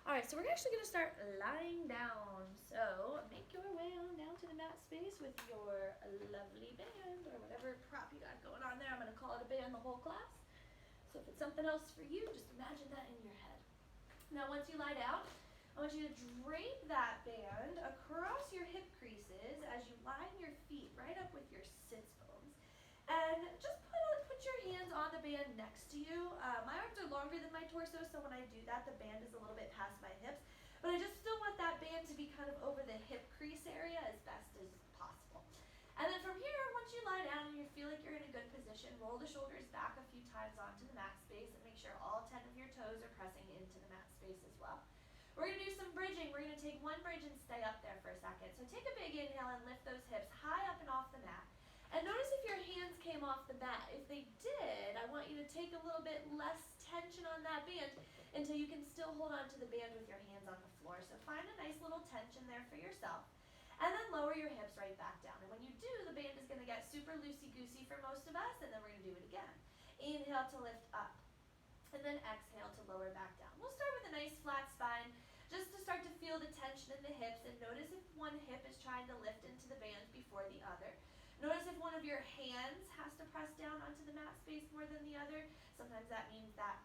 All right, so we're actually going to start lying down. So make your way on down to the mat space with your lovely band or whatever prop you got going on there. I'm going to call it a band the whole class. So if it's something else for you, just imagine that in your head. Now once you lie down, I want you to drape that band across your hip creases as you line your feet right up with your sits bones. And just put your hands on the band next to you. My arms are longer than my torso, so when I do that, the band is a little bit past my hips. But I just still want that band to be kind of over the hip crease area as best as possible. And then from here, once you lie down and you feel like you're in a good position, roll the shoulders back a few times onto the mat space and make sure all 10 of your toes are pressing into the mat space as well. We're going to do some bridging. We're going to take one bridge and stay up there for a second. So take a big inhale and lift those hips high up and off the mat. And notice if your hands came off the mat. If they did, I want you to take a little bit less tension on that band until you can still hold on to the band with your hands on the floor. So find a nice little tension there for yourself. And then lower your hips right back down. And when you do, the band is going to get super loosey-goosey for most of us, and then we're going to do it again. Inhale to lift up, and then exhale to lower back down. We'll start with a nice flat spine, just to start to feel the tension in the hips, and notice if one hip is trying to lift into the band before the other. Notice if one of your hands has to press down onto the mat space more than the other. Sometimes that means that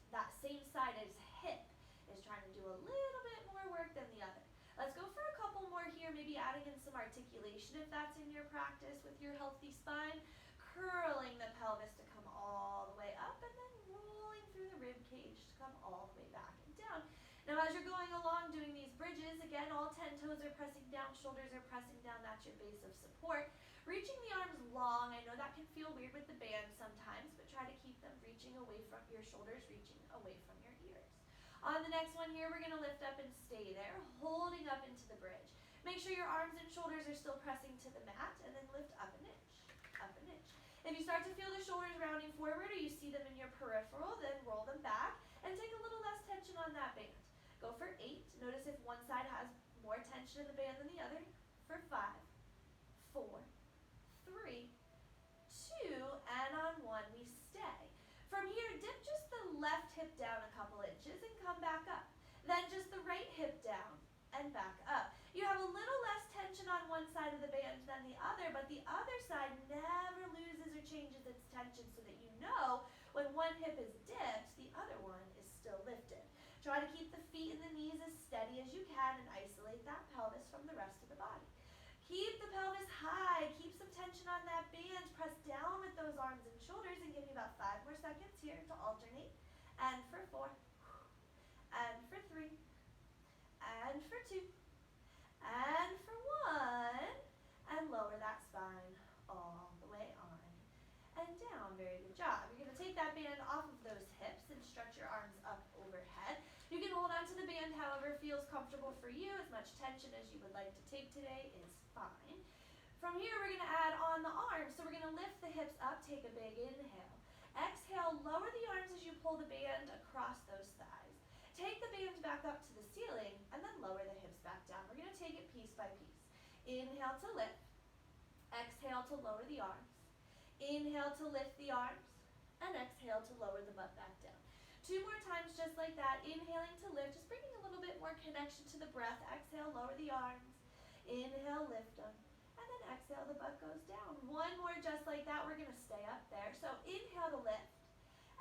that same side as hip is trying to do a little bit more work than the other. Let's go for a couple more here, maybe adding in some articulation if that's in your practice with your healthy spine. Curling the pelvis to come all the way up and then rolling through the rib cage to come all the way back and down. Now as you're going along doing these bridges, again, all 10 toes are pressing down, shoulders are pressing down, that's your base of support. Reaching the arms long, I know that can feel weird with the band sometimes, but try to keep them reaching away from your shoulders, reaching away from your ears. On the next one here, we're going to lift up and stay there, holding up into the bridge. Make sure your arms and shoulders are still pressing to the mat, and then lift up an inch, up an inch. If you start to feel the shoulders rounding forward or you see them in your peripheral, then roll them back and take a little less tension on that band. Go for 8. Notice if one side has more tension in the band than the other. For 5, 4, 3, 2, and on 1 we stay. From here, dip just the left hip down a couple inches and come back up. Then just the right hip down and back up. You have a little less tension on one side of the band than the other, but the other side never loses or changes its tension so that you know when one hip is dipped, the other one is still lifted. Try to keep the feet and the knees as steady as you can and isolate that pelvis from the rest of the body. Keep the pelvis high, keep some tension on that band, press down with those arms and shoulders, and give me about 5 more seconds here to alternate. And for 4, and for 3, and for 2, and for 1, and lower that spine all the way on and down. Very good job. You're going to take that band off of those hips and stretch your arms up overhead. You can hold on to the band however feels comfortable for you. As much tension as you would like to take today is fine. From here, we're going to add on the arms. So we're going to lift the hips up, take a big inhale. Exhale, lower the arms as you pull the band across those thighs. Take the band back up to the ceiling and then lower the hips back down. We're going to take it piece by piece. Inhale to lift. Exhale to lower the arms. Inhale to lift the arms, and exhale to lower the butt back down. 2 more times just like that. Inhaling to lift, just bringing a little bit more connection to the breath. Exhale, lower the arms. Inhale, lift them, and then exhale, the butt goes down. 1 more just like that. We're going to stay up there. So inhale to lift.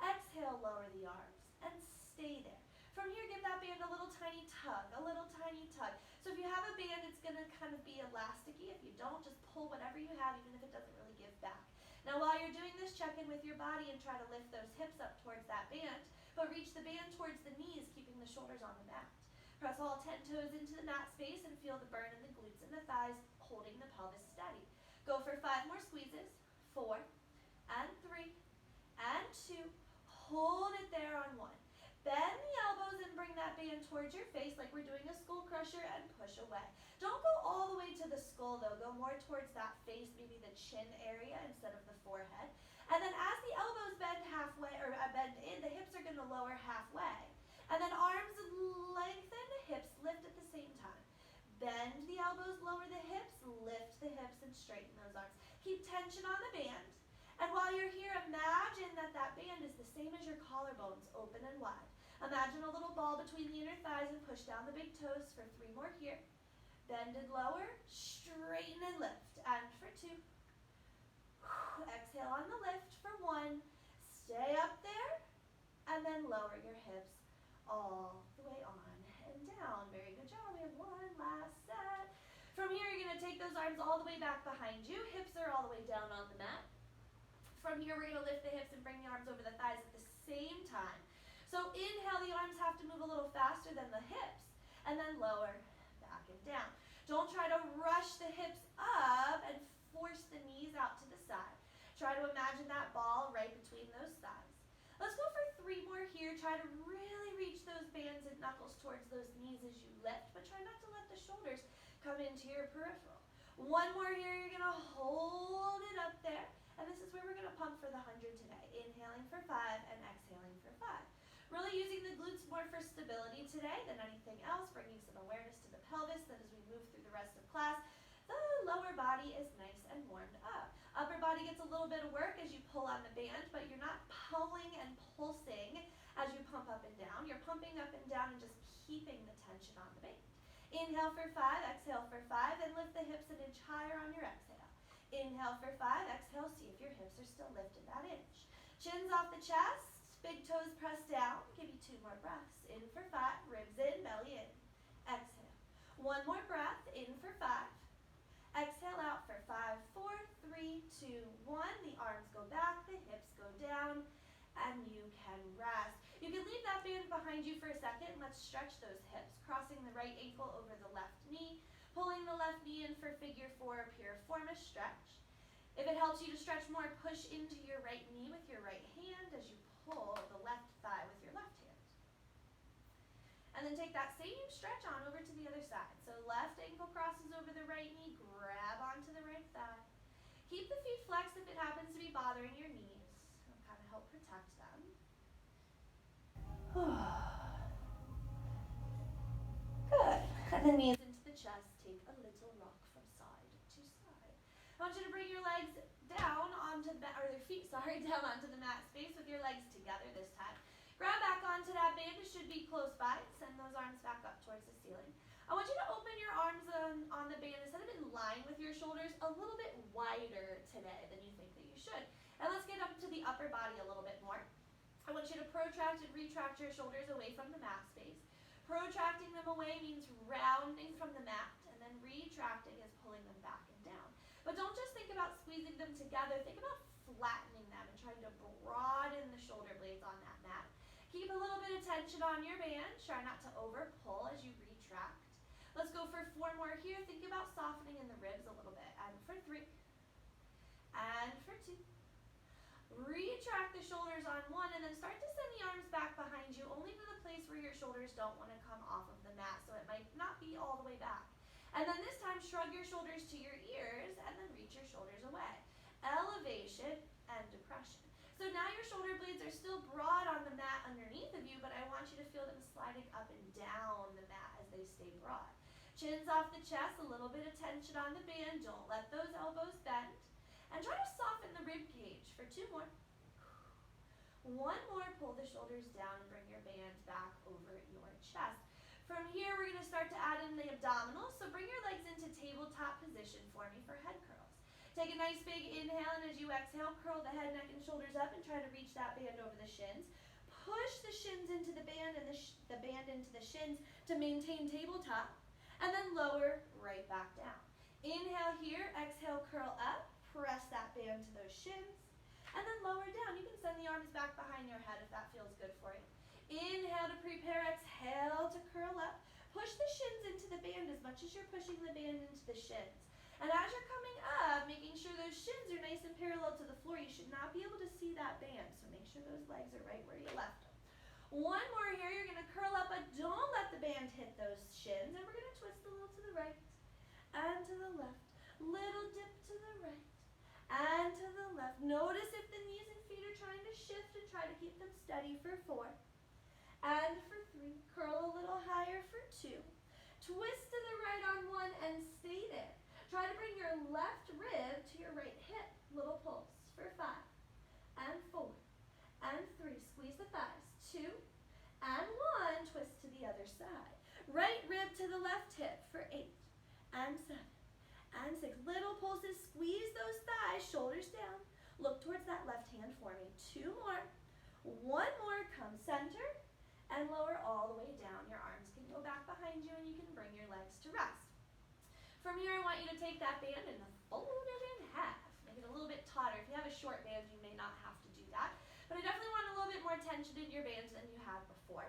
Exhale, lower the arms, and stay there. From here, give that band a little tiny tug, a little tiny tug. So if you have a band, it's going to kind of be elasticy. If you don't, just pull whatever you have, even if it doesn't really give back. Now, while you're doing this, check in with your body and try to lift those hips up towards that band, but reach the band towards the knees, keeping the shoulders on the mat. Press all 10 toes into the mat space and feel the burn in the glutes and the thighs, holding the pelvis steady. Go for 5 more squeezes. 4, and 3, and 2. Hold it there on 1. Bend the elbows and bring that band towards your face like we're doing a skull crusher and push away. Don't go all the way to the skull though. Go more towards that face, maybe the chin area instead of the forehead. And then as the elbows bend halfway, or bend in, the hips are going to lower halfway. And then arms lengthen, hips lift at the same time. Bend the elbows, lower the hips, lift the hips, and straighten those arms. Keep tension on the band. And while you're here, imagine that that band is the same as your collarbones, open and wide. Imagine a little ball between the inner thighs and push down the big toes for 3 more here. Bend and lower, straighten and lift. And for 2. Exhale on the lift for 1. Stay up there. And then lower your hips all the way on and down. Very good job. We have 1 last set. From here, you're going to take those arms all the way back behind you. Hips are all the way down on the mat. From here, we're going to lift the hips and bring the arms over the thighs at the same time. So inhale, the arms have to move a little faster than the hips. And then lower, back and down. Don't try to rush the hips up and force the knees out to the side. Try to imagine that ball right between those thighs. Let's go for 3 more here. Try to really reach those bands and knuckles towards those knees as you lift, but try not to let the shoulders come into your peripheral. 1 more here. You're going to hold it up there. And this is where we're going to pump for the 100 today. Inhaling for 5 and exhaling for 5. Really using the glutes more for stability today than anything else, bringing some awareness to the pelvis that as we move through the rest of class, the lower body is nice and warmed up. Upper body gets a little bit of work as you pull on the band, but you're not pulling and pulsing as you pump up and down. You're pumping up and down and just keeping the tension on the band. Inhale for 5, exhale for 5, and lift the hips an inch higher on your exhale. Inhale for 5, exhale, see if your hips are still lifted that inch. Chins off the chest, big toes pressed down. Give you 2 more breaths. In for 5, ribs in, belly in. Exhale. 1 more breath, in for 5. Exhale out for 5, 4, 3, 2, 1. The arms go back, the hips go down, and you can rest. You can leave that band behind you for a second. Let's stretch those hips, crossing the right ankle over the left knee, pulling the left knee in for figure 4, piriformis stretch. If it helps you to stretch more, push into your right knee with your right hand as you pull the left thigh with your left hand. And then take that same stretch on over to the other side. So left ankle crosses over the right knee, grab onto the right thigh. Keep the feet flexed if it happens to be bothering your knees. It'll kind of help protect them. Good. And the knees into the chest. Take a little rock from side to side. I want you to bring your legs down onto the or their feet, down onto the mat space with your legs together this time. Grab back onto that band. It should be close by. Send those arms back up towards the ceiling. I want you to open your arms on the band instead of in line with your shoulders a little bit wider today than you think that you should. And let's get up to the upper body a little bit more. I want you to protract and retract your shoulders away from the mat space. Protracting them away means rounding from the mat, and then retracting is pulling them back and down. But don't just think about squeezing them together. Think about flattening them and trying to broaden the shoulder blades on that mat. Keep a little bit of tension on your band. Try not to over pull as you retract. Let's go for 4 more here. Think about softening in the ribs a little bit. And for 3. And for 2. Retract the shoulders on 1, and then start to send the arms back behind you, only to the place where your shoulders don't want to come off of the mat, so it might not be all the way back. And then this time, shrug your shoulders to your ears, and then reach your shoulders away. Elevation and depression. So now your shoulder blades are still broad on the mat underneath of you, but I want you to feel them sliding up and down the mat as they stay broad. Chins off the chest, a little bit of tension on the band. Don't let those elbows bend. And try to soften the rib cage for 2 more. 1 more, pull the shoulders down and bring your band back over your chest. From here, we're going to start to add in the abdominals. So bring your legs into tabletop position for me for head curls. Take a nice big inhale, and as you exhale, curl the head, neck, and shoulders up and try to reach that band over the shins. Push the shins into the band and the band into the shins to maintain tabletop, and then lower right back down. Inhale here, exhale, curl up. Press that band to those shins, and then lower down. You can send the arms back behind your head if that feels good for you. Inhale to prepare, exhale to curl up. Push the shins into the band as much as you're pushing the band into the shins. And as you're coming up, making sure those shins are nice and parallel to the floor. You should not be able to see that band, so make sure those legs are right where you left them. 1 more here, you're going to curl up, but don't let the band hit those shins. And we're going to twist a little to the right and to the left. Little dip to the right and to the left. Notice if the knees and feet are trying to shift, and try to keep them steady for 4. And for 3. Curl a little higher for 2. Twist to the right on 1 and stay there. Try to bring your left rib to your right hip. Little pulse for 5. And 4. And 3. Squeeze the thighs. 2. And Right rib to the left hip for 8 and 7 and 6. Little pulses, squeeze those thighs, shoulders down. Look towards that left hand for me. 2 more. 1 more, come center and lower all the way down. Your arms can go back behind you and you can bring your legs to rest. From here, I want you to take that band and fold it in half. Make it a little bit tauter. If you have a short band, you may not have to do that. But I definitely want a little bit more tension in your bands than you had before.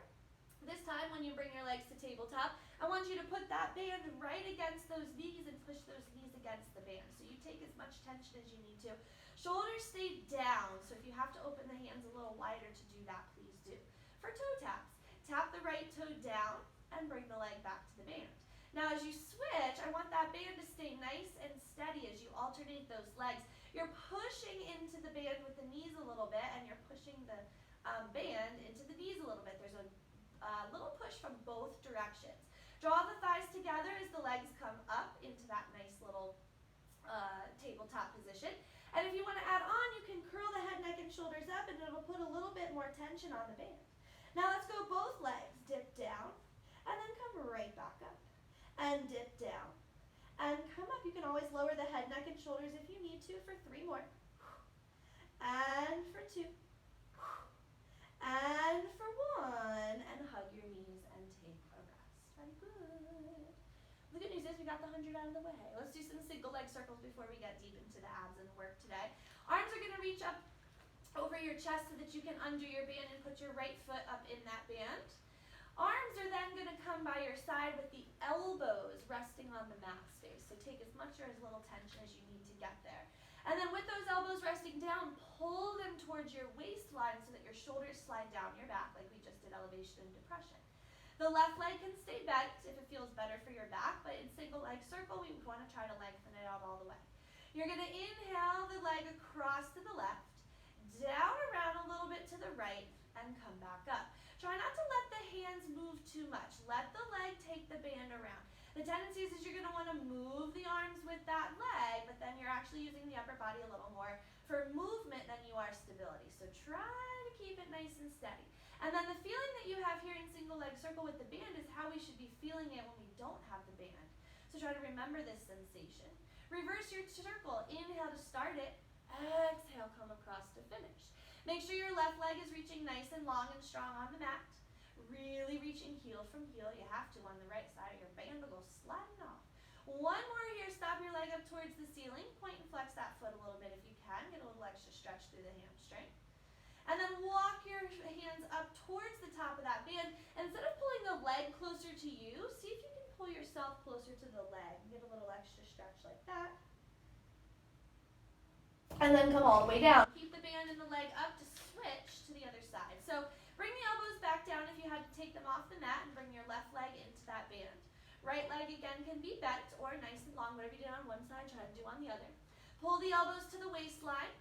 This time, when you bring your legs to tabletop, I want you to put that band right against those knees and push those knees against the band. So you take as much tension as you need to. Shoulders stay down, so if you have to open the hands a little wider to do that, please do. For toe taps, tap the right toe down and bring the leg back to the band. Now as you switch, I want that band to stay nice and steady as you alternate those legs. You're pushing into the band with the knees a little bit, and you're pushing the band into the knees a little bit. There's a little push from both directions. Draw the thighs together as the legs come up into that nice little tabletop position. And if you want to add on, you can curl the head, neck, and shoulders up, and it'll put a little bit more tension on the band. Now let's go both legs. Dip down, and then come right back up. And dip down, and come up. You can always lower the head, neck, and shoulders if you need to for 3 more. And for 2. And for 1. And hug your knees and take a rest. Very good. The good news is we got the 100 out of the way. Let's do some single leg circles before we get deep into the abs and work today. Arms are going to reach up over your chest so that you can undo your band and put your right foot up in that band. Arms are then going to come by your side with the elbows resting on the mat space. So take as much or as little tension as you need to get there. And then with those elbows resting down, pull them towards your waistline so that your shoulders slide down your back like we just did elevation and depression. The left leg can stay bent if it feels better for your back, but in single leg circle, we want to try to lengthen it out all the way. You're going to inhale the leg across to the left, down around a little bit to the right, and come back up. Try not to let the hands move too much. Let the leg take the band around. The tendency is you're going to want to move the arms with that leg, but then you're actually using the upper body a little more for movement than you are stability. So try to keep it nice and steady. And then the feeling that you have here in single leg circle with the band is how we should be feeling it when we don't have the band. So try to remember this sensation. Reverse your circle. Inhale to start it. Exhale, come across to finish. Make sure your left leg is reaching nice and long and strong on the mat. Really reaching heel from heel. You have to on the right side. Your band will go sliding off. 1 more here. Stop your leg up towards the ceiling. Point and flex that foot a little bit if you can. Get a little extra stretch through the hamstring. And then walk your hands up towards the top of that band. And instead of pulling the leg closer to you, see if you can pull yourself closer to the leg. Get a little extra stretch like that. And then come all the way down. Keep the band and the leg up to switch to the other side. So bring the elbows back down if you had to take them off the mat, and bring your left leg into that band. Right leg again can be bent or nice and long. Whatever you did on one side, try to do on the other. Pull the elbows to the waistline,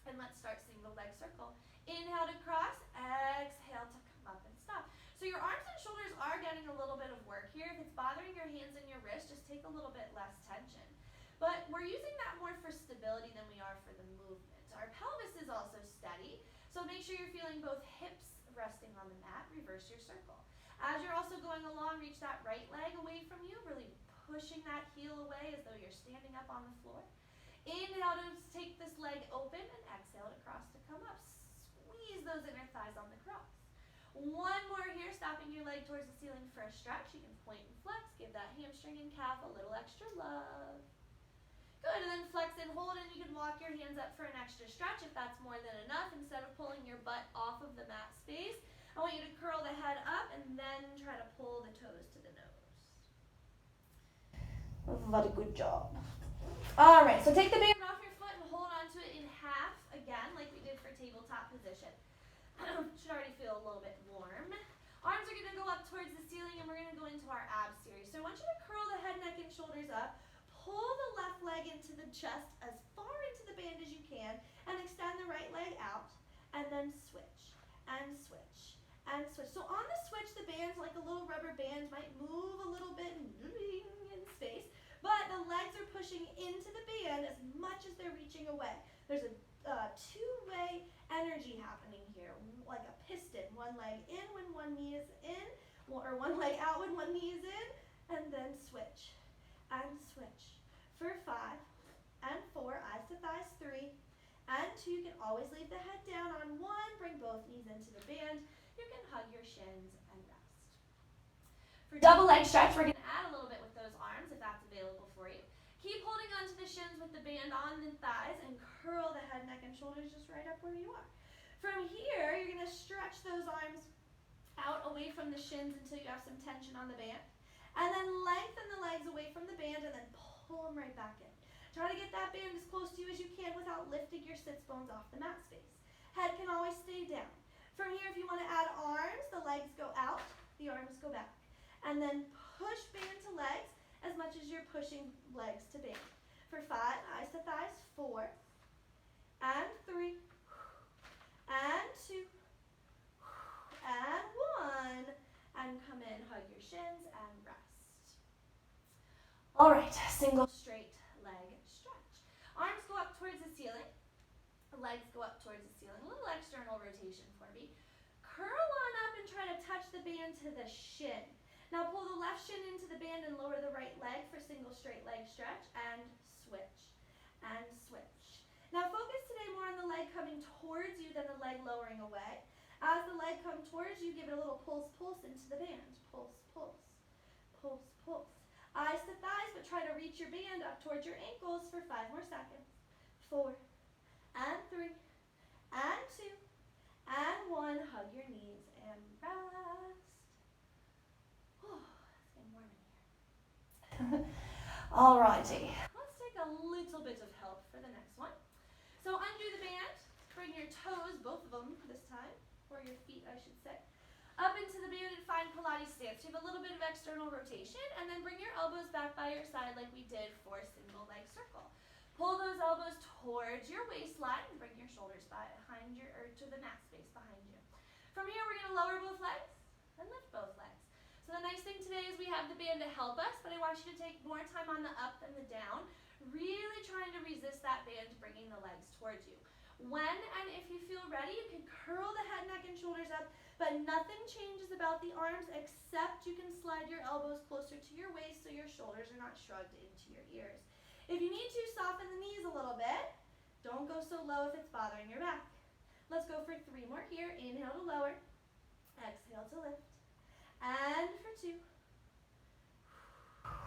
and let's start single leg circle. Inhale to cross, exhale to come up and stop. So your arms and shoulders are getting a little bit of work here. If it's bothering your hands and your wrists, just take a little bit less tension. But we're using that more for stability than we are for the movement. Our pelvis is also steady, so make sure you're feeling both hips resting on the mat. Reverse your circle. As you're also going along, reach that right leg away from you, really pushing that heel away as though you're standing up on the floor. Inhale to take this leg open, and exhale to cross to come up. Squeeze those inner thighs on the cross. 1 more here, stopping your leg towards the ceiling for a stretch. You can point and flex, give that hamstring and calf a little extra love. Good, and then flex and hold, and you can walk your hands up for an extra stretch if that's more than enough. Instead of pulling your butt off of the mat space, I want you to curl the head up and then try to pull the toes to the nose. Very good job. All right, so take the band off your foot and hold onto it in half again, like we did for tabletop position. Should already feel a little bit warm. Arms are going to go up towards the ceiling, and we're going to go into our abs series. So I want you to curl the head, neck, and shoulders up. Pull the left leg into the chest as far into the band as you can, and extend the right leg out, and then switch, and switch, and switch. So on the switch, the band's like a little rubber band, might move a little bit in space, but the legs are pushing into the band as much as they're reaching away. There's a two-way energy happening here, like a piston. One leg in when one knee is in, or one leg out when one knee is in, and then switch and switch. For 5 and 4, eyes to thighs, 3 and 2. You can always leave the head down on 1, bring both knees into the band. You can hug your shins and rest. For double leg stretch, we're going to add a little bit with those arms if that's available for you. Keep holding onto the shins with the band on the thighs and curl the head, neck, and shoulders just right up where you are. From here, you're going to stretch those arms out away from the shins until you have some tension on the band. And then lengthen the legs away from the band and then pull them right back in. Try to get that band as close to you as you can without lifting your sits bones off the mat space. Head can always stay down. From here, if you want to add arms, the legs go out, the arms go back. And then push band to legs as much as you're pushing legs to band. For 5, eyes to thighs, 4 and 3 and 2 and 1, and come in, hug your shins and rest. All right, single straight leg stretch. Arms go up towards the ceiling, legs go up towards the ceiling. A little external rotation for me. Curl on up and try to touch the band to the shin. Now pull the left shin into the band and lower the right leg for single straight leg stretch, and switch and switch. Now focus today more on the leg coming towards you than the leg lowering away. As the leg comes towards you, give it a little pulse, pulse into the band. Pulse, pulse, pulse, pulse. Eyes to thighs, but try to reach your band up towards your ankles for 5 more seconds. 4 and 3 and 2 and 1. Hug your knees and rest. Oh, it's getting warm in here. Alrighty. Let's take a little bit of help for the next one. So undo the band. Bring your toes, both of them this time, or your feet I should say, up into the band and find Pilates stance. You have a little bit of external rotation, and then bring your elbows back by your side like we did for single leg circle. Pull those elbows towards your waistline and bring your shoulders behind your, or to the mat space behind you. From here, we're going to lower both legs and lift both legs. So the nice thing today is we have the band to help us, but I want you to take more time on the up than the down, really trying to resist that band bringing the legs towards you. When and if you feel ready, you can curl the head, neck, and shoulders up, but nothing changes about the arms except you can slide your elbows closer to your waist so your shoulders are not shrugged into your ears. If you need to, soften the knees a little bit. Don't go so low if it's bothering your back. Let's go for 3 more here. Inhale to lower. Exhale to lift. And for 2.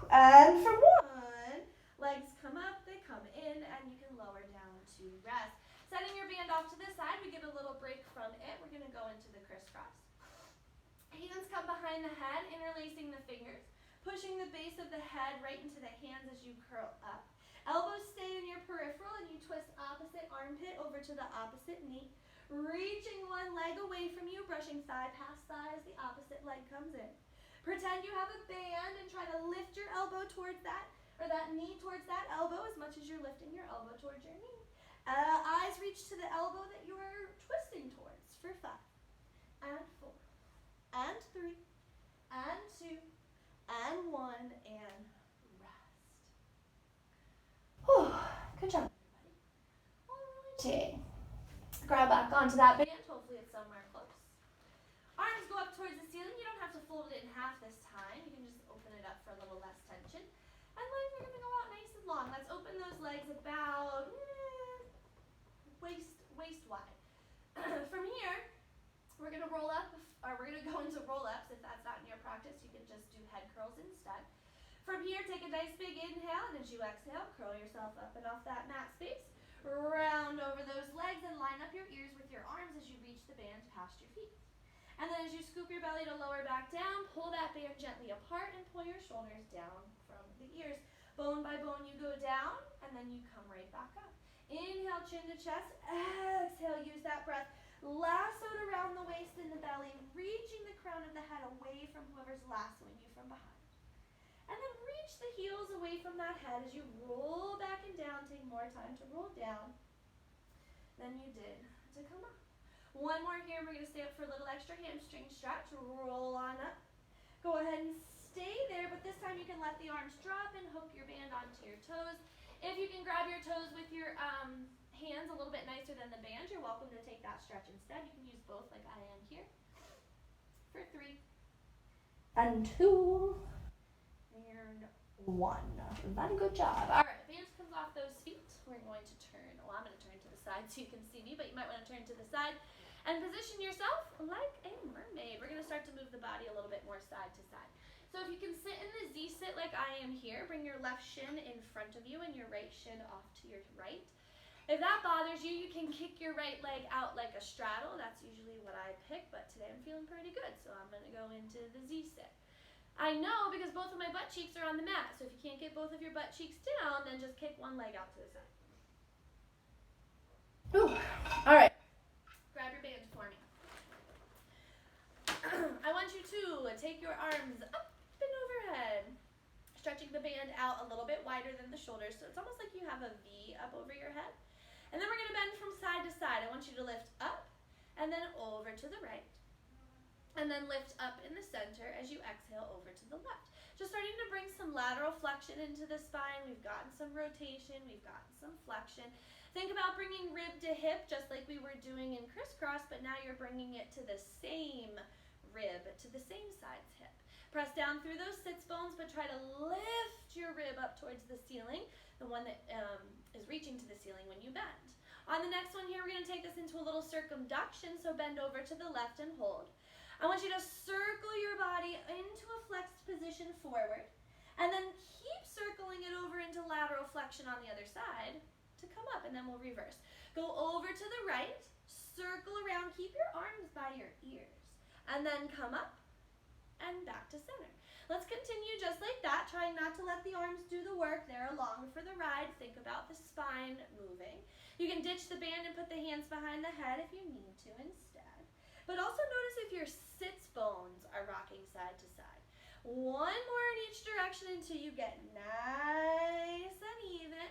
And for 1. Legs come up, they come in, and you can lower down to rest. Setting your band off to the side, we get a little break from it. We're going to go into the crisscross. Hands come behind the head, interlacing the fingers, pushing the base of the head right into the hands as you curl up. Elbows stay in your peripheral, and you twist opposite armpit over to the opposite knee. Reaching one leg away from you, brushing thigh past thigh as the opposite leg comes in. Pretend you have a band and try to lift your elbow towards that, or that knee towards that elbow as much as you're lifting your elbow towards your knee. Eyes reach to the elbow that you are twisting towards for 5 and 4 and 3 and 2 and 1 and rest. Whew, good job, everybody. Alrighty. Grab back onto that band. Hopefully it's somewhere close. Arms go up towards the ceiling. You don't have to fold it in half this time. You can just open it up for a little less tension. And legs are going to go out nice and long. Let's open those legs about waist wide. From here, we're going to roll up, or we're going to go into roll-ups. If that's not in your practice, you can just do head curls instead. From here, take a nice big inhale, and as you exhale, curl yourself up and off that mat space. Round over those legs and line up your ears with your arms as you reach the band past your feet. And then as you scoop your belly to lower back down, pull that band gently apart and pull your shoulders down from the ears. Bone by bone, you go down, and then you come right back up. Inhale, chin to chest. Exhale, use that breath. Lassoed around the waist and the belly, reaching the crown of the head away from whoever's lassoing you from behind. And then reach the heels away from that head as you roll back and down. Take more time to roll down than you did to come up. One more here. We're going to stay up for a little extra hamstring stretch. Roll on up. Go ahead and stay there, but this time you can let the arms drop and hook your band onto your toes. If you can grab your toes with your hands a little bit nicer than the band, you're welcome to take that stretch instead. You can use both like I am here. For 3 and 2, and 1. Very good job. All right, band comes off those feet. We're going to turn, well, I'm going to turn to the side so you can see me, but you might want to turn to the side and position yourself like a mermaid. We're going to start to move the body a little bit more side to side. So if you can sit in the Z sit like I am here, bring your left shin in front of you and your right shin off to your right. If that bothers you, you can kick your right leg out like a straddle. That's usually what I pick, but today I'm feeling pretty good, so I'm going to go into the Z sit. I know because both of my butt cheeks are on the mat, so if you can't get both of your butt cheeks down, then just kick one leg out to the side. Ooh. All right. Grab your band for me. I want you to take your arms up and overhead, stretching the band out a little bit wider than the shoulders, so it's almost like you have a V up over your head. And then we're going to bend from side to side. I want you to lift up and then over to the right. And then lift up in the center as you exhale over to the left. Just starting to bring some lateral flexion into the spine. We've gotten some rotation. We've gotten some flexion. Think about bringing rib to hip just like we were doing in crisscross, but now you're bringing it to the same rib, to the same side's hip. Press down through those sits bones, but try to lift your rib up towards the ceiling, the one that is reaching to the ceiling when you bend. On the next one here, we're going to take this into a little circumduction, so bend over to the left and hold. I want you to circle your body into a flexed position forward, and then keep circling it over into lateral flexion on the other side to come up, and then we'll reverse. Go over to the right, circle around, keep your arms by your ears, and then come up and back to center. Let's continue just like that, trying not to let the arms do the work. They're along for the ride. Think about the spine moving. You can ditch the band and put the hands behind the head if you need to instead. But also notice if your sits bones are rocking side to side. One more in each direction until you get nice and even.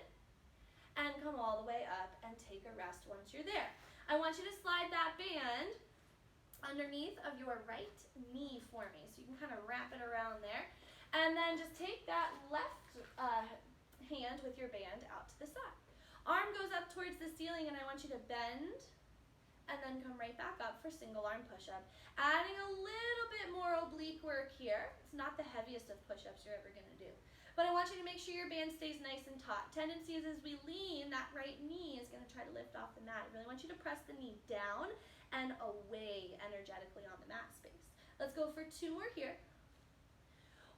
And come all the way up and take a rest once you're there. I want you to slide that band underneath of your right knee for me. So you can kind of wrap it around there. And then just take that left hand with your band out to the side. Arm goes up towards the ceiling, and I want you to bend and then come right back up for single arm push-up. Adding a little bit more oblique work here. It's not the heaviest of push-ups you're ever going to do. But I want you to make sure your band stays nice and taut. Tendency is as we lean, that right knee is going to try to lift off the mat. I really want you to press the knee down and away energetically on the mat space. Let's go for 2 more here.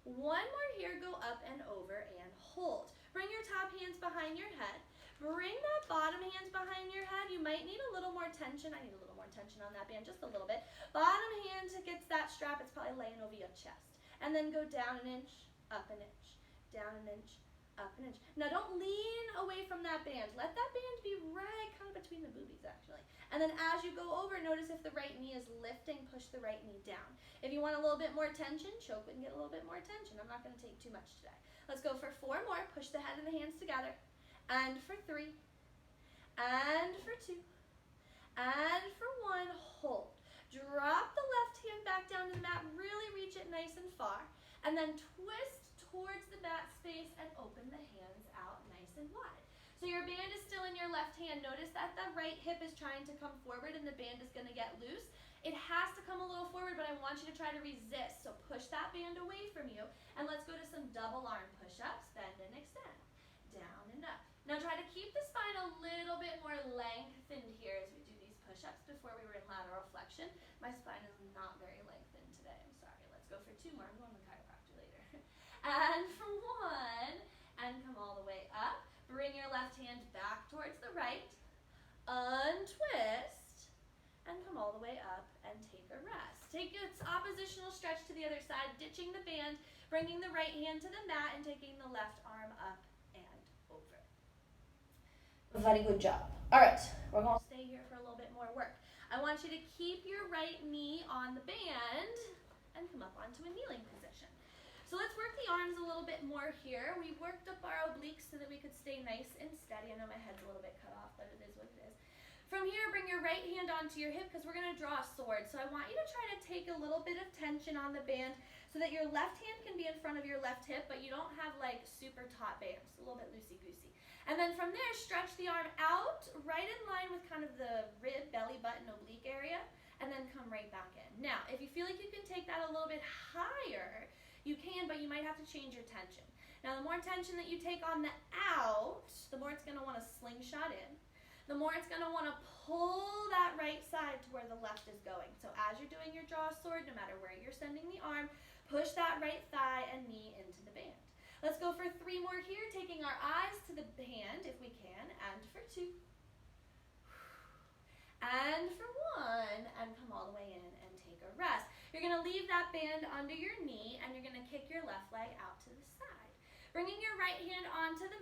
1 more here, go up and over and hold. Bring your top hands behind your head. Bring that bottom hands behind your head. You might need a little more tension. I need a little more tension on that band, just a little bit. Bottom hand gets that strap. It's probably laying over your chest. And then go down an inch, up an inch, down an inch, up an inch. Now don't lean away from that band. Let that band be right kind of between the boobies actually. And then as you go over, notice if the right knee is lifting, push the right knee down. If you want a little bit more tension, choke and get a little bit more tension. I'm not going to take too much today. Let's go for 4 more. Push the head and the hands together. And for 3, and for 2, and for 1, hold. Drop the left hand back down to the mat, really reach it nice and far, and then twist towards the mat space and open the hands out nice and wide. So your band is still in your left hand. Notice that the right hip is trying to come forward and the band is going to get loose. It has to come a little forward, but I want you to try to resist. So push that band away from you, and let's go to some double arm push-ups. Bend and extend, down and up. Now try to keep the spine a little bit more lengthened here as we do these push-ups. Before we were in lateral flexion. My spine is not very lengthened today. I'm sorry. Let's go for 2 more. I'm going to the chiropractor later. And for 1, and come all the way up. Bring your left hand back towards the right. Untwist. And come all the way up and take a rest. Take its oppositional stretch to the other side, ditching the band, bringing the right hand to the mat, and taking the left arm up and over. Very good job. All right, we're going to stay here for a little bit more work. I want you to keep your right knee on the band and come up onto a kneeling position. So let's work the arms a little bit more here. We worked up our obliques so that we could stay nice and steady. I know my head's a little bit cut off, but it is what it is. From here, bring your right hand onto your hip because we're going to draw a sword. So I want you to try to take a little bit of tension on the band so that your left hand can be in front of your left hip, but you don't have like super taut bands, a little bit loosey-goosey. And then from there, stretch the arm out right in line with kind of the rib, belly button, oblique area, and then come right back in. Now, if you feel like you can take that a little bit higher, you can, but you might have to change your tension. Now, the more tension that you take on the out, the more it's going to want to slingshot in. The more it's going to want to pull that right side to where the left is going. So as you're doing your draw sword, no matter where you're sending the arm, push that right thigh and knee into the band. Let's go for 3 more here, taking our eyes to the hand if we can, and for 2. And for 1, and come all the way in and take a rest. You're going to leave that band under your knee, and you're going to kick your left leg out to the side. Bringing your right hand onto the,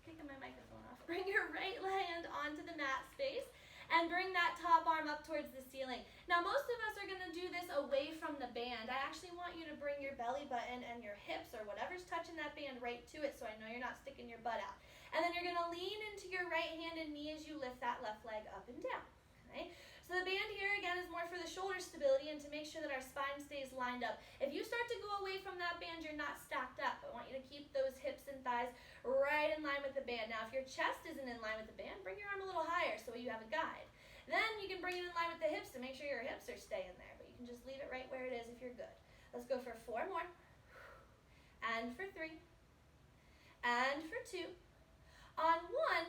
kicking my microphone off. Bring your right hand onto the mat space, and bring that top arm up towards the ceiling. Now, most of us are going to do this away from the band. I actually want you to bring your belly button and your hips or whatever's touching that band right to it, so I know you're not sticking your butt out. And then you're going to lean into your right hand and knee as you lift that left leg up and down. Okay? So the band here, again, is more for the shoulder stability and to make sure that our spine stays lined up. If you start to go away from that band, you're not stacked up. I want you to keep those hips and thighs right in line with the band. Now, if your chest isn't in line with the band, bring your arm a little higher so you have a guide. Then you can bring it in line with the hips to make sure your hips are staying there, but you can just leave it right where it is if you're good. Let's go for 4 more, and for 3, and for 2. On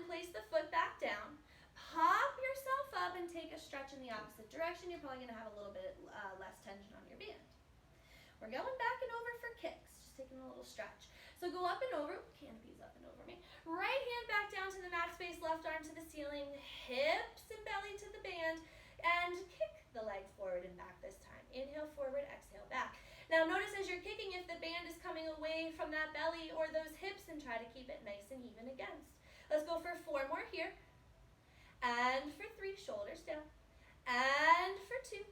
1, place the foot back down, pop yourself up and take a stretch in the opposite direction. You're probably going to have a little bit less tension on your band. We're going back and over for kicks, just taking a little stretch. So go up and over, canopy's up and over me. Right hand back down to the mat space, left arm to the ceiling, hips and belly to the band, and kick the leg forward and back this time. Inhale forward, exhale back. Now notice as you're kicking if the band is coming away from that belly or those hips, and try to keep it nice and even against. Let's go for 4 more here, and for 3, shoulders down, and for 2,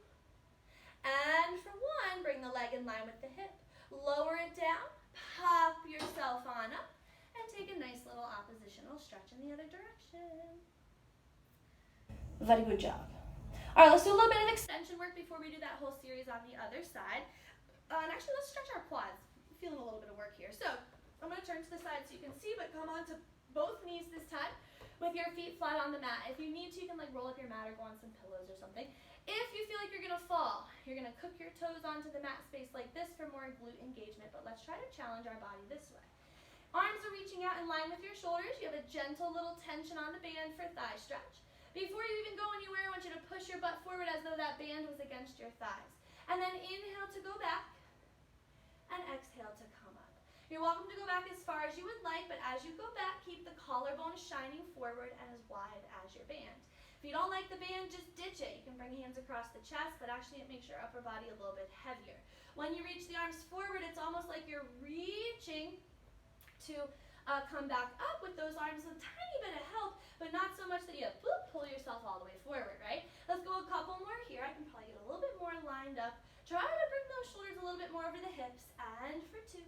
and for 1, bring the leg in line with the hip. Lower it down, pop yourself on up, and take a nice little oppositional stretch in the other direction. Very good job. All right, let's do a little bit of extension work before we do that whole series on the other side. And actually, let's stretch our quads. I'm feeling a little bit of work here. So I'm going to turn to the side so you can see, but come onto both knees this time with your feet flat on the mat. If you need to, you can like roll up your mat or go on some pillows or something. If you feel like you're going to fall, you're going to cook your toes onto the mat space like this for more glute engagement, but let's try to challenge our body this way. Arms are reaching out in line with your shoulders. You have a gentle little tension on the band for thigh stretch. Before you even go anywhere, I want you to push your butt forward as though that band was against your thighs. And then inhale to go back, and exhale to come up. You're welcome to go back as far as you would like, but as you go back, keep the collarbone shining forward and as wide as your band. If you don't like the band, just ditch it. You can bring hands across the chest, but actually it makes your upper body a little bit heavier. When you reach the arms forward, it's almost like you're reaching to come back up with those arms with a tiny bit of help, but not so much that you pull yourself all the way forward, right? Let's go a couple more here. I can probably get a little bit more lined up. Try to bring those shoulders a little bit more over the hips, and for 2.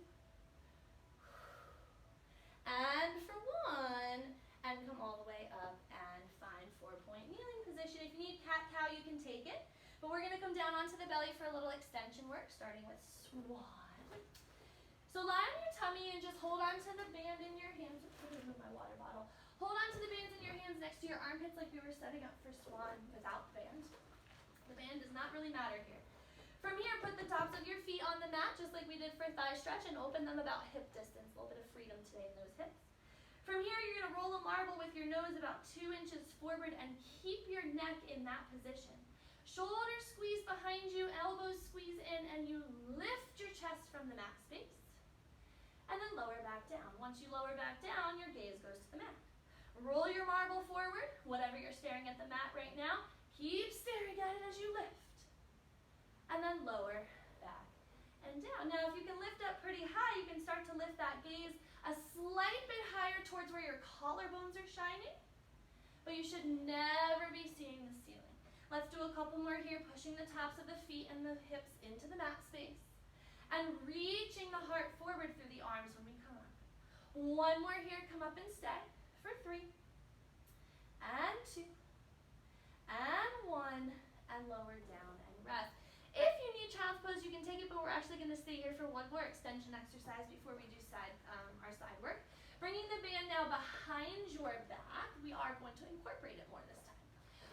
And for 1, and come all the way up and find 4-point kneeling position. If you need cat-cow, you can take it. But we're going to come down onto the belly for a little extension work, starting with swan. So lie on your tummy and just hold on to the band in your hands. Let me move my water bottle. Hold on to the bands in your hands next to your armpits like we were setting up for swan without the band. The band does not really matter here. From here, put the tops of your feet on the mat, just like we did for thigh stretch, and open them about hip distance. A little bit of freedom today in those hips. From here, you're going to roll a marble with your nose about 2 inches forward and keep your neck in that position. Shoulders squeeze behind you, elbows squeeze in, and you lift your chest from the mat space. And then lower back down. Once you lower back down, your gaze goes to the mat. Roll your marble forward, whatever you're staring at the mat right now. Keep staring at it as you lift. And then lower back and down. Now, if you can lift up pretty high, you can start to lift that gaze a slight bit higher towards where your collarbones are shining, but you should never be seeing the ceiling. Let's do a couple more here, pushing the tops of the feet and the hips into the mat space, and reaching the heart forward through the arms when we come up. 1 more here, come up and stay for 3, and 2, and 1, and lower down and rest. If you need child's pose, you can take it, but we're actually going to stay here for 1 more extension exercise before we do our side work. Bringing the band now behind your back, we are going to incorporate it more this time.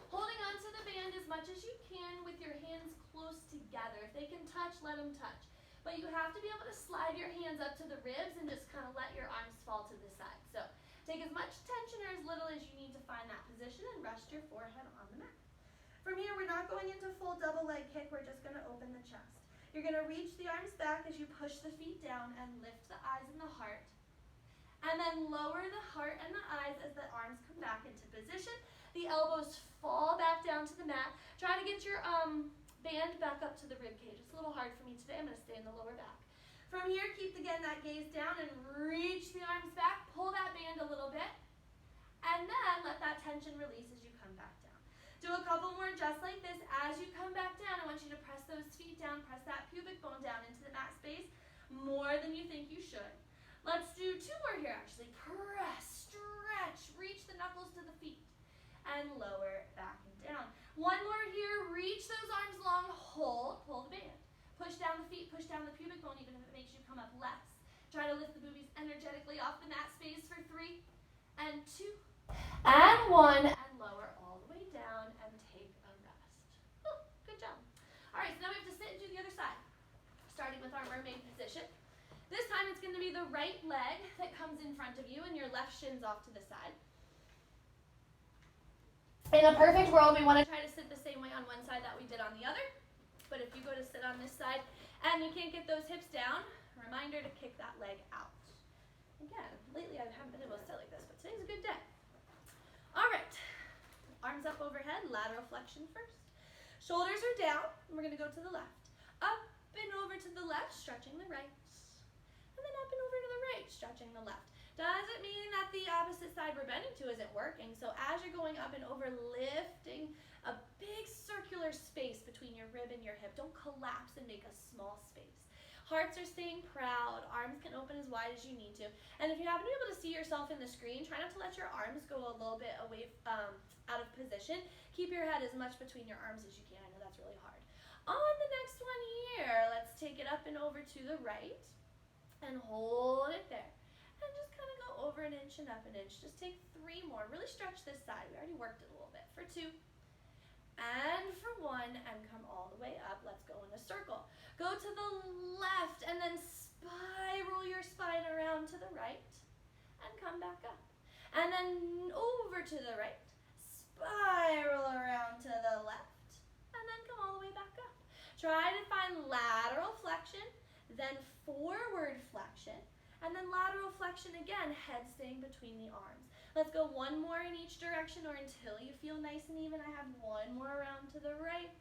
Holding onto the band as much as you can with your hands close together. If they can touch, let them touch. But you have to be able to slide your hands up to the ribs and just kind of let your arms fall to the side. So take as much tension or as little as you need to find that position and rest your forehead on the mat. From here, we're not going into full double leg kick. We're just going to open the chest. You're going to reach the arms back as you push the feet down and lift the eyes and the heart. And then lower the heart and the eyes as the arms come back into position. The elbows fall back down to the mat. Try to get your band back up to the rib cage. It's a little hard for me today. I'm going to stay in the lower back. From here, keep again that gaze down and reach the arms back. Pull that band a little bit. And then let that tension release as you come back down. Do a couple more just like this. As you come back down, I want you to press those feet down, press that pubic bone down into the mat space more than you think you should. Let's do 2 more here actually. Press, stretch, reach the knuckles to the feet, and lower back and down. 1 more here, reach those arms long, hold, pull the band. Push down the feet, push down the pubic bone even if it makes you come up less. Try to lift the boobies energetically off the mat space for 3 and 2 and 1 and lower all the way down and take a rest. Oh, good job. All right, so now we have to sit and do the other side, starting with our mermaid position. This time it's going to be the right leg that comes in front of you and your left shin's off to the side. In a perfect world, we want to try to sit the same way on one side that we did on the other. But if you go to sit on this side and you can't get those hips down, reminder to kick that leg out. Again, lately I haven't been able to sit like this, but today's a good day. All right, arms up overhead, lateral flexion first. Shoulders are down, and we're going to go to the left. Up and over to the left, stretching the right. And then up and over to the right, stretching the left. Doesn't mean that the opposite side we're bending to isn't working. So as you're going up and over, lifting a big circular space between your rib and your hip. Don't collapse and make a small space. Hearts are staying proud. Arms can open as wide as you need to. And if you happen to be able to see yourself in the screen, try not to let your arms go a little bit away out of position. Keep your head as much between your arms as you can. I know that's really hard. On the next one here, let's take it up and over to the right and hold it there. And just kind of go over an inch and up an inch. Just take 3 more. Really stretch this side. We already worked it a little bit. For 2 and for 1 and come all the way up. Let's go in a circle. Go to the left and then spiral your spine around to the right and come back up. And then over to the right, spiral around to the left and then come all the way back up. Try to find lateral flexion, then forward flexion, and then lateral flexion again, head staying between the arms. Let's go 1 more in each direction or until you feel nice and even. I have 1 more around to the right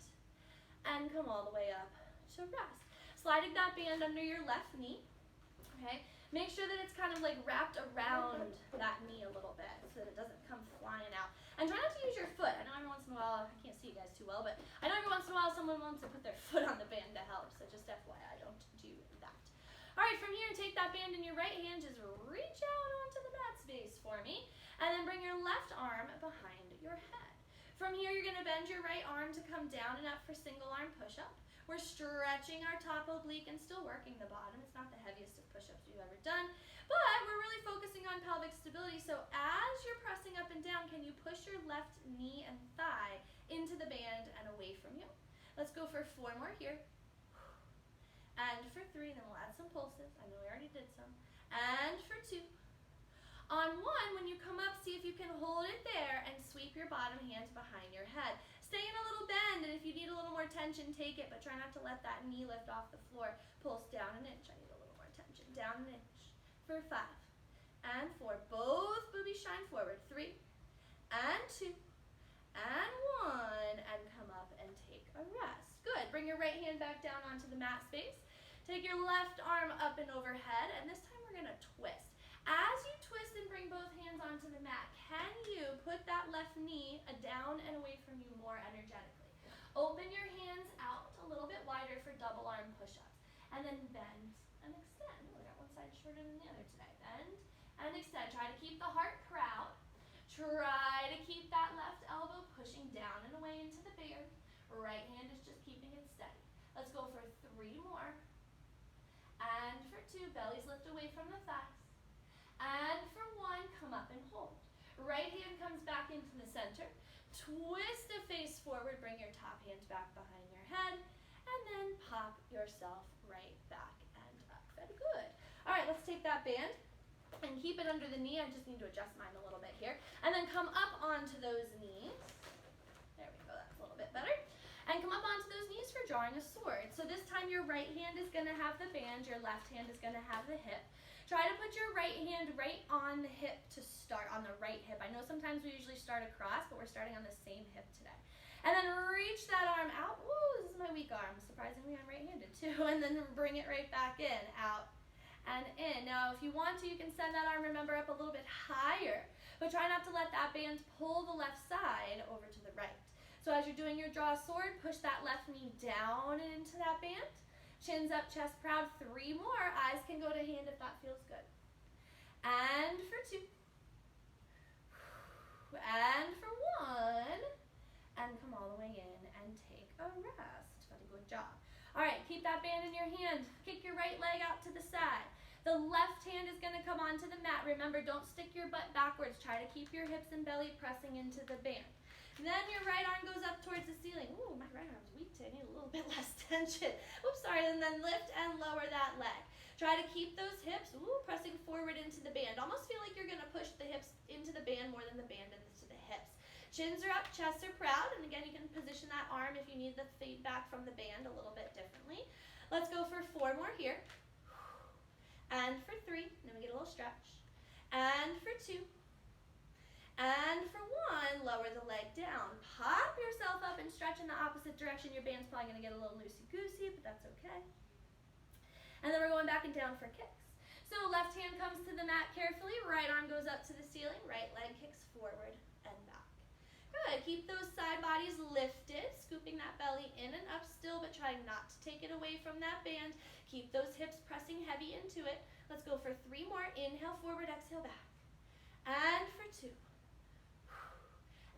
and come all the way up to rest. Sliding that band under your left knee, okay? Make sure that it's kind of like wrapped around that knee a little bit so that it doesn't come flying out. And try not to use your foot. I know every once in a while, I can't see you guys too well, but I know every once in a while someone wants to put their foot on the band to help, so just FYI, don't do that. All right, from here, take that band in your right hand, just reach out onto the mat space for me, and then bring your left arm behind your head. From here, you're gonna bend your right arm to come down and up for single arm push-up. We're stretching our top oblique and still working the bottom. It's not the heaviest of push-ups we've ever done, but we're really focusing on pelvic stability. So as you're pressing up and down, can you push your left knee and thigh into the band and away from you? Let's go for 4 more here. And for 3, then we'll add some pulses. I know we already did some. And for 2. On 1, when you come up, see if you can hold it there and sweep your bottom hands behind your head. Stay in a little bend, and if you need a little more tension, take it, but try not to let that knee lift off the floor. Pulse down an inch. I need a little more tension. Down an inch. For 5 and 4. Both boobies shine forward. 3 and 2 and 1, and come up and take a rest. Good. Bring your right hand back down onto the mat space. Take your left arm up and overhead, and this time we're going to twist. As you twist and bring both hands onto the mat, can you put that left knee down and away from you more energetically? Open your hands out a little bit wider for double arm push-ups. And then bend and extend. We got one side shorter than the other today. Bend and extend. Try to keep the heart proud. Try to keep that left elbow pushing down and away into the band. Right hand is just keeping it steady. Let's go for 3 more. And for 2, bellies lift away from the thighs. And for 1, come up and hold. Right hand comes back into the center. twist the face forward, bring your top hand back behind your head, and then pop yourself right back and up. Very good. All right, let's take that band and keep it under the knee. I just need to adjust mine a little bit here. And then come up onto those knees. There we go, that's a little bit better. And come up onto those knees for drawing a sword. So this time your right hand is gonna have the band, your left hand is gonna have the hip. Try to put your right hand right on the hip to start, on the right hip. I know sometimes we usually start across, but we're starting on the same hip today. And then reach that arm out. Ooh, this is my weak arm. Surprisingly, I'm right-handed too. And then bring it right back in, out and in. Now, if you want to, you can send that arm, remember, up a little bit higher, but try not to let that band pull the left side over to the right. So as you're doing your draw sword, push that left knee down and into that band. Chins up, chest proud. 3 more. Eyes can go to hand if that feels good. And for 2. And for 1. And come all the way in and take a rest. Very good job. All right, keep that band in your hand. Kick your right leg out to the side. The left hand is going to come onto the mat. Remember, don't stick your butt backwards. Try to keep your hips and belly pressing into the band. Then your right arm goes up towards the ceiling. Ooh, my right arm's weak today. I need a little bit less tension. Oops, sorry. And then lift and lower that leg. Try to keep those hips, pressing forward into the band. Almost feel like you're going to push the hips into the band more than the band into the hips. Chins are up, chests are proud. And again, you can position that arm if you need the feedback from the band a little bit differently. Let's go for 4 more here. And for 3. Then we get a little stretch. And for 2. And for 1, lower the leg down. Pop yourself up and stretch in the opposite direction. Your band's probably going to get a little loosey-goosey, but that's okay. And then we're going back and down for kicks. So left hand comes to the mat carefully. Right arm goes up to the ceiling. Right leg kicks forward and back. Good. Keep those side bodies lifted. Scooping that belly in and up still, but trying not to take it away from that band. Keep those hips pressing heavy into it. Let's go for 3 more. Inhale forward, exhale back. And for 2.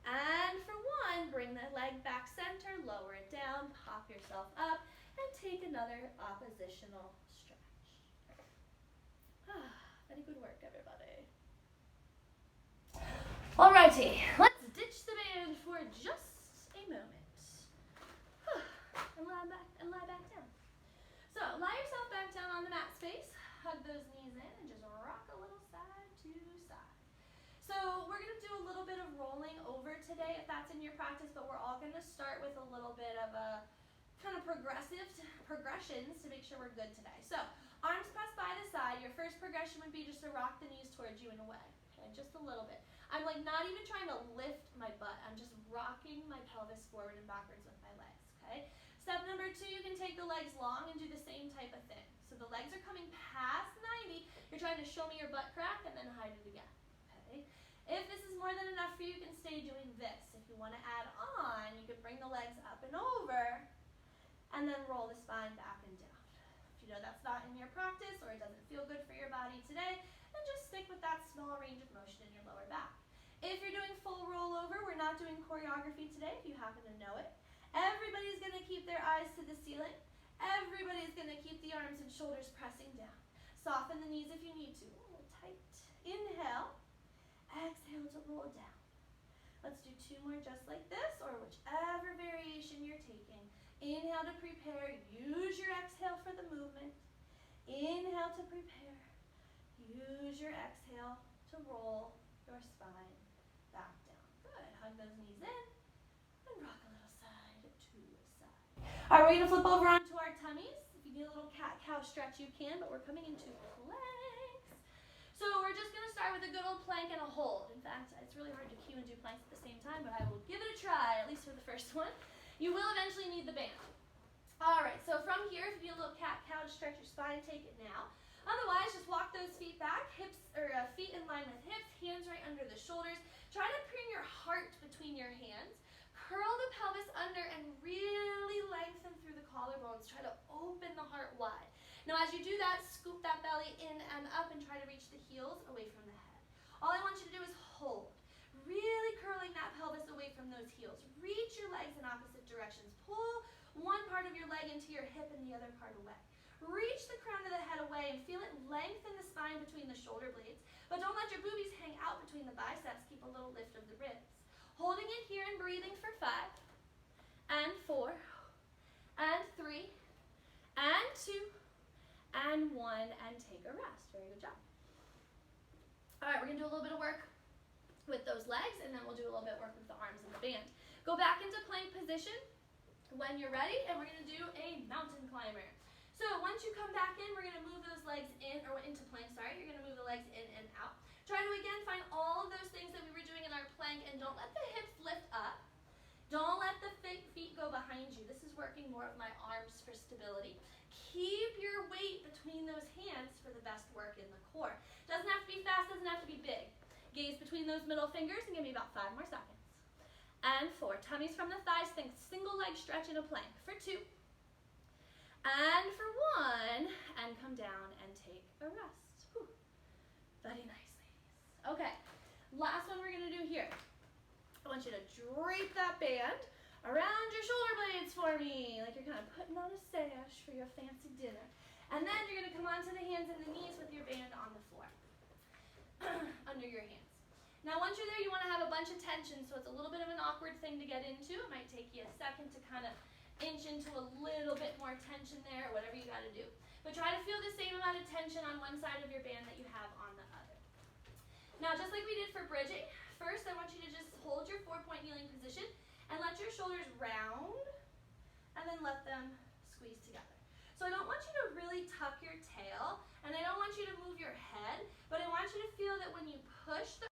And for 1, bring the leg back center, lower it down, pop yourself up, and take another oppositional stretch. Very good work, everybody. Alrighty, let's ditch the band for just a moment. And lie back down. So, lie yourself back down on the mat space, hug those knees in, and just rock a little side to side. So we're going to do a little bit of rolling over today if that's in your practice, but we're all going to start with a little bit of a kind of progressions to make sure we're good today. So arms pressed by the side. Your first progression would be just to rock the knees towards you and away. Okay, just a little bit. I'm like not even trying to lift my butt. I'm just rocking my pelvis forward and backwards with my legs. Okay. Step number 2, you can take the legs long and do the same type of thing. So the legs are coming past 90. You're trying to show me your butt crack and then hide it again. If this is more than enough for you, you can stay doing this. If you want to add on, you can bring the legs up and over and then roll the spine back and down. If you know that's not in your practice or it doesn't feel good for your body today, then just stick with that small range of motion in your lower back. If you're doing full rollover, we're not doing choreography today if you happen to know it. Everybody's going to keep their eyes to the ceiling. Everybody's going to keep the arms and shoulders pressing down. Soften the knees if you need to. Ooh, tight. Inhale. Exhale to roll down. Let's do 2 more just like this, or whichever variation you're taking. Inhale to prepare. Use your exhale for the movement. Inhale to prepare. Use your exhale to roll your spine back down. Good. Hug those knees in and rock a little side to side. All right, we're going to flip over onto our tummies. If you need a little cat-cow stretch, you can, but we're coming into planks. So we're just going to start with a good old plank and a hold. In fact, it's really hard to cue and do planks at the same time, but I will give it a try, at least for the first one. You will eventually need the band. All right, so from here, if you need a little cat-cow to stretch your spine, take it now. Otherwise, just walk those feet back, feet in line with hips, hands right under the shoulders. Try to bring your heart between your hands. Curl the pelvis under and really lengthen through the collarbones. Try to open the heart wide. Now as you do that, scoop that belly in and up and try to reach the heels away from the head. All I want you to do is hold. Really curling that pelvis away from those heels. Reach your legs in opposite directions. Pull one part of your leg into your hip and the other part away. Reach the crown of the head away and feel it lengthen the spine between the shoulder blades. But don't let your boobies hang out between the biceps. Keep a little lift of the ribs. Holding it here and breathing for 5, and 4, and 3, and 2, and 1, and take a rest. Very good job. All right, we're gonna do a little bit of work with those legs, and then we'll do a little bit of work with the arms and the band. Go back into plank position when you're ready, and we're gonna do a mountain climber. So once you come back in, we're gonna move those legs in, or into plank, sorry. You're gonna move the legs in and out. Try to, again, find all of those things that we were doing in our plank, and don't let the hips lift up. Don't let the feet go behind you. This is working more of my arms for stability. Keep your weight between those hands for the best work in the core. Doesn't have to be fast, doesn't have to be big. Gaze between those middle fingers and give me about 5 more seconds. And 4, tummies from the thighs, think single leg stretch in a plank. For 2, and for 1, and come down and take a rest. Whew. Very nice, ladies. Okay, last one we're gonna do here. I want you to drape that band around your shoulder blades for me, like you're kind of putting on a sash for your fancy dinner. And then you're gonna come onto the hands and the knees with your band on the floor, under your hands. Now once you're there, you wanna have a bunch of tension, so it's a little bit of an awkward thing to get into. It might take you a second to kind of inch into a little bit more tension there, or whatever you gotta do. But try to feel the same amount of tension on one side of your band that you have on the other. Now just like we did for bridging, first I want you to just hold your 4-point kneeling position and let your shoulders round, and then let them squeeze together. So I don't want you to really tuck your tail, and I don't want you to move your head, but I want you to feel that when you push the